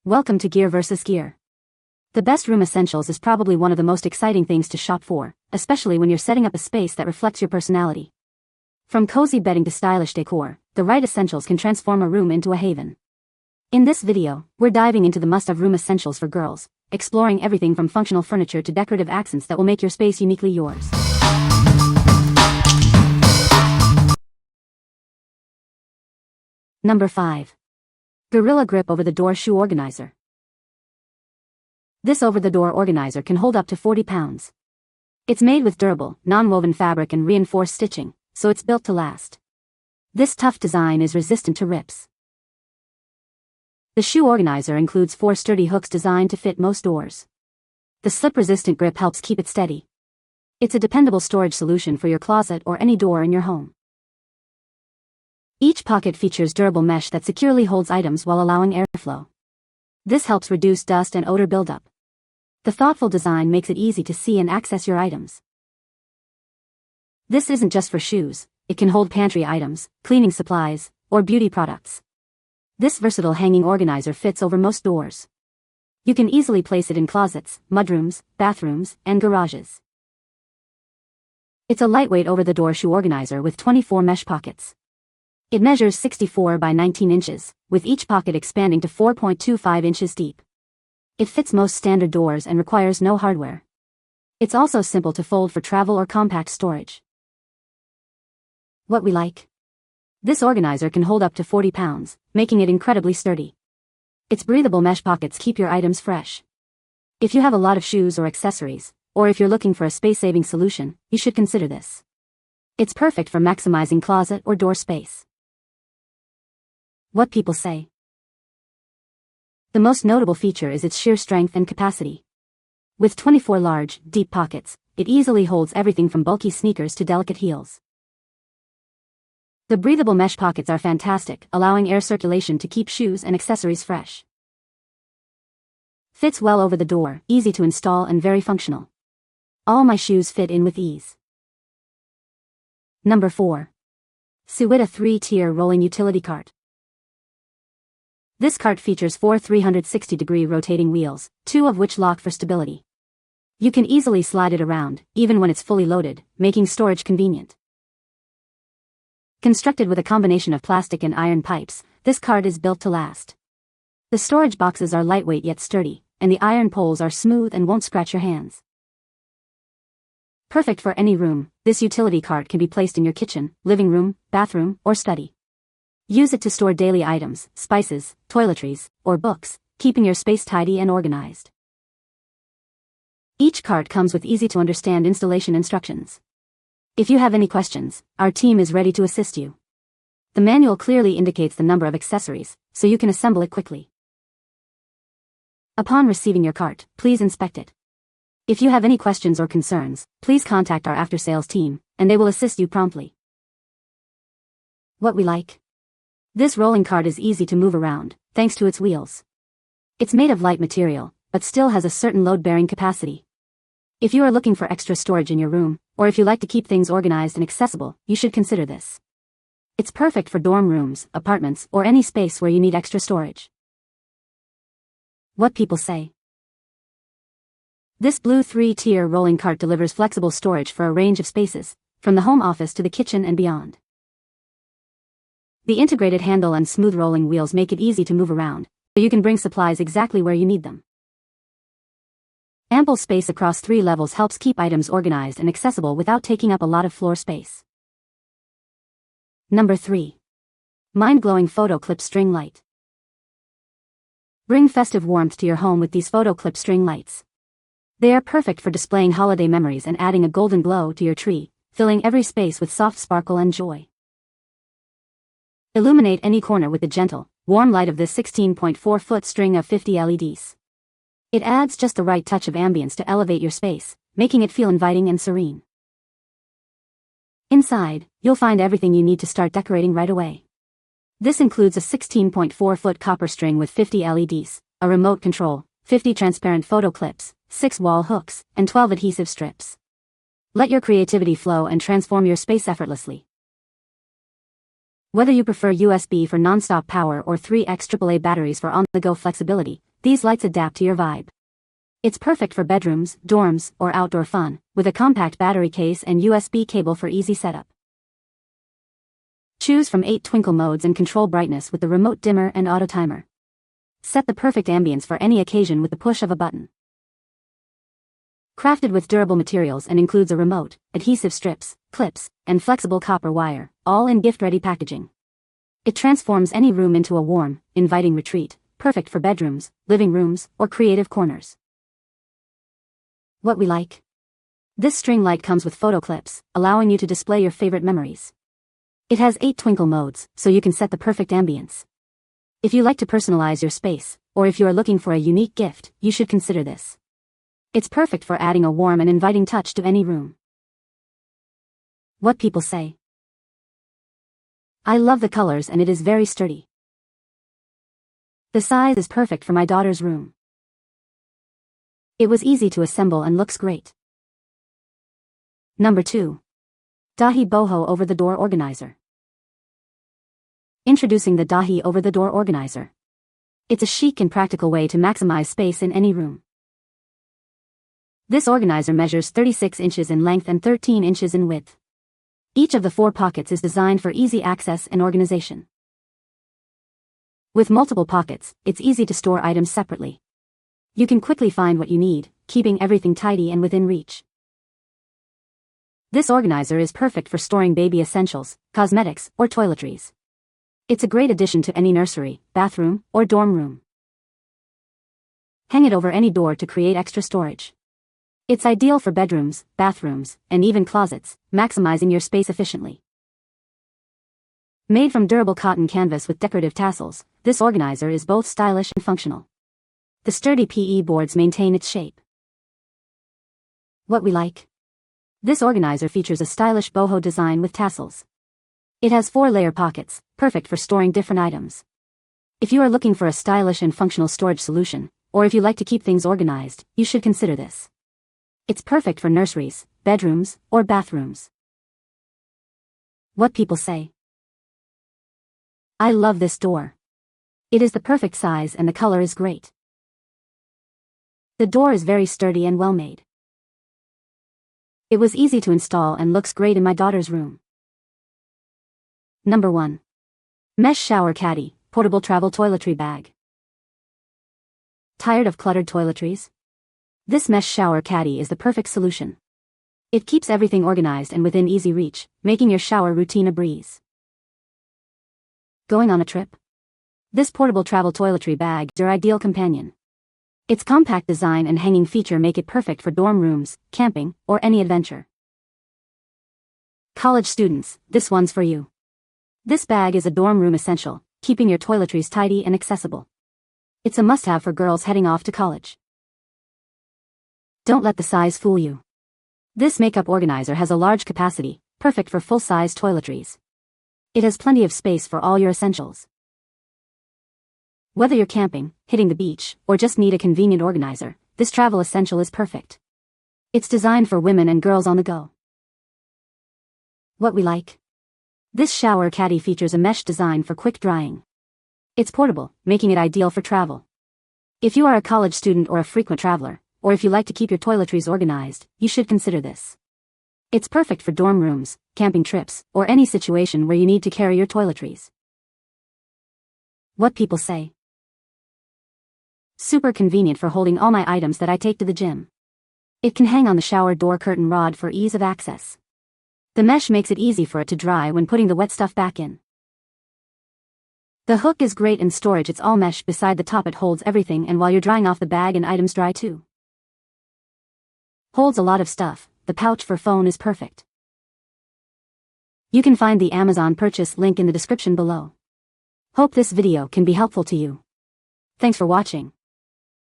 Welcome to Gear vs. Gear. The best room essentials is probably one of the most exciting things to shop for, especially when you're setting up a space that reflects your personality. From cozy bedding to stylish decor, the right essentials can transform a room into a haven. In this video, we're diving into the must-have room essentials for girls, exploring everything from functional furniture to decorative accents that will make your space uniquely yours. Number 5. Gorilla Grip Over-the-Door Shoe Organizer. This over-the-door organizer can hold up to 40 pounds. It's made with durable, non-woven fabric and reinforced stitching, so it's built to last. This tough design is resistant to rips. The shoe organizer includes 4 sturdy hooks designed to fit most doors. The slip-resistant grip helps keep it steady. It's a dependable storage solution for your closet or any door in your home. Each pocket features durable mesh that securely holds items while allowing airflow. This helps reduce dust and odor buildup. The thoughtful design makes it easy to see and access your items. This isn't just for shoes, it can hold pantry items, cleaning supplies, or beauty products. This versatile hanging organizer fits over most doors. You can easily place it in closets, mudrooms, bathrooms, and garages. It's a lightweight over-the-door shoe organizer with 24 mesh pockets. It measures 64 by 19 inches, with each pocket expanding to 4.25 inches deep. It fits most standard doors and requires no hardware. It's also simple to fold for travel or compact storage. What we like? This organizer can hold up to 40 pounds, making it incredibly sturdy. Its breathable mesh pockets keep your items fresh. If you have a lot of shoes or accessories, or if you're looking for a space-saving solution, you should consider this. It's perfect for maximizing closet or door space. What people say. The most notable feature is its sheer strength and capacity. With 24 large, deep pockets, it easily holds everything from bulky sneakers to delicate heels. The breathable mesh pockets are fantastic, allowing air circulation to keep shoes and accessories fresh. Fits well over the door, easy to install and very functional. All my shoes fit in with ease. Number 4. Sywhitta 3-tier rolling utility cart. This cart features 4 360-degree rotating wheels, 2 of which lock for stability. You can easily slide it around, even when it's fully loaded, making storage convenient. Constructed with a combination of plastic and iron pipes, this cart is built to last. The storage boxes are lightweight yet sturdy, and the iron poles are smooth and won't scratch your hands. Perfect for any room, this utility cart can be placed in your kitchen, living room, bathroom, or study. Use it to store daily items, spices, toiletries, or books, keeping your space tidy and organized. Each cart comes with easy-to-understand installation instructions. If you have any questions, our team is ready to assist you. The manual clearly indicates the number of accessories, so you can assemble it quickly. Upon receiving your cart, please inspect it. If you have any questions or concerns, please contact our after-sales team, and they will assist you promptly. What we like? This rolling cart is easy to move around, thanks to its wheels. It's made of light material, but still has a certain load-bearing capacity. If you are looking for extra storage in your room, or if you like to keep things organized and accessible, you should consider this. It's perfect for dorm rooms, apartments, or any space where you need extra storage. What people say. This blue 3-tier rolling cart delivers flexible storage for a range of spaces, from the home office to the kitchen and beyond. The integrated handle and smooth rolling wheels make it easy to move around, so you can bring supplies exactly where you need them. Ample space across 3 levels helps keep items organized and accessible without taking up a lot of floor space. Number 3. Mind-glowing photo clip string light. Bring festive warmth to your home with these photo clip string lights. They are perfect for displaying holiday memories and adding a golden glow to your tree, filling every space with soft sparkle and joy. Illuminate any corner with the gentle, warm light of this 16.4-foot string of 50 LEDs. It adds just the right touch of ambience to elevate your space, making it feel inviting and serene. Inside, you'll find everything you need to start decorating right away. This includes a 16.4-foot copper string with 50 LEDs, a remote control, 50 transparent photo clips, 6 wall hooks, and 12 adhesive strips. Let your creativity flow and transform your space effortlessly. Whether you prefer USB for non-stop power or 3x AAA batteries for on-the-go flexibility, these lights adapt to your vibe. It's perfect for bedrooms, dorms, or outdoor fun, with a compact battery case and USB cable for easy setup. Choose from 8 twinkle modes and control brightness with the remote dimmer and auto timer. Set the perfect ambience for any occasion with the push of a button. Crafted with durable materials and includes a remote, adhesive strips, clips, and flexible copper wire, all in gift-ready packaging. It transforms any room into a warm, inviting retreat, perfect for bedrooms, living rooms, or creative corners. What we like. This string light comes with photo clips, allowing you to display your favorite memories. It has 8 twinkle modes, so you can set the perfect ambience. If you like to personalize your space, or if you are looking for a unique gift, you should consider this. It's perfect for adding a warm and inviting touch to any room. What people say. I love the colors and it is very sturdy. The size is perfect for my daughter's room. It was easy to assemble and looks great. Number 2. Dahey Boho Over-the-Door Organizer. Introducing the Dahey Over-the-Door Organizer. It's a chic and practical way to maximize space in any room. This organizer measures 36 inches in length and 13 inches in width. Each of the 4 pockets is designed for easy access and organization. With multiple pockets, it's easy to store items separately. You can quickly find what you need, keeping everything tidy and within reach. This organizer is perfect for storing baby essentials, cosmetics, or toiletries. It's a great addition to any nursery, bathroom, or dorm room. Hang it over any door to create extra storage. It's ideal for bedrooms, bathrooms, and even closets, maximizing your space efficiently. Made from durable cotton canvas with decorative tassels, this organizer is both stylish and functional. The sturdy PE boards maintain its shape. What we like. This organizer features a stylish boho design with tassels. It has 4-layer pockets, perfect for storing different items. If you are looking for a stylish and functional storage solution, or if you like to keep things organized, you should consider this. It's perfect for nurseries, bedrooms, or bathrooms. What people say. I love this door. It is the perfect size and the color is great. The door is very sturdy and well made. It was easy to install and looks great in my daughter's room. Number 1. Mesh Shower Caddy, Portable Travel Toiletry Bag. Tired of cluttered toiletries? This mesh shower caddy is the perfect solution. It keeps everything organized and within easy reach, making your shower routine a breeze. Going on a trip? This portable travel toiletry bag is your ideal companion. Its compact design and hanging feature make it perfect for dorm rooms, camping, or any adventure. College students, this one's for you. This bag is a dorm room essential, keeping your toiletries tidy and accessible. It's a must-have for girls heading off to college. Don't let the size fool you. This makeup organizer has a large capacity, perfect for full-size toiletries. It has plenty of space for all your essentials. Whether you're camping, hitting the beach, or just need a convenient organizer, this travel essential is perfect. It's designed for women and girls on the go. What we like. This shower caddy features a mesh design for quick drying. It's portable, making it ideal for travel. If you are a college student or a frequent traveler, or if you like to keep your toiletries organized, you should consider this. It's perfect for dorm rooms, camping trips, or any situation where you need to carry your toiletries. What people say. Super convenient for holding all my items that I take to the gym. It can hang on the shower door curtain rod for ease of access. The mesh makes it easy for it to dry when putting the wet stuff back in. The hook is great in storage. It's all mesh. Beside the top it holds everything, and while you're drying off the bag and items dry too. Holds a lot of stuff. The pouch for phone is perfect. You can find the Amazon purchase link in the description below. Hope this video can be helpful to you. Thanks for watching.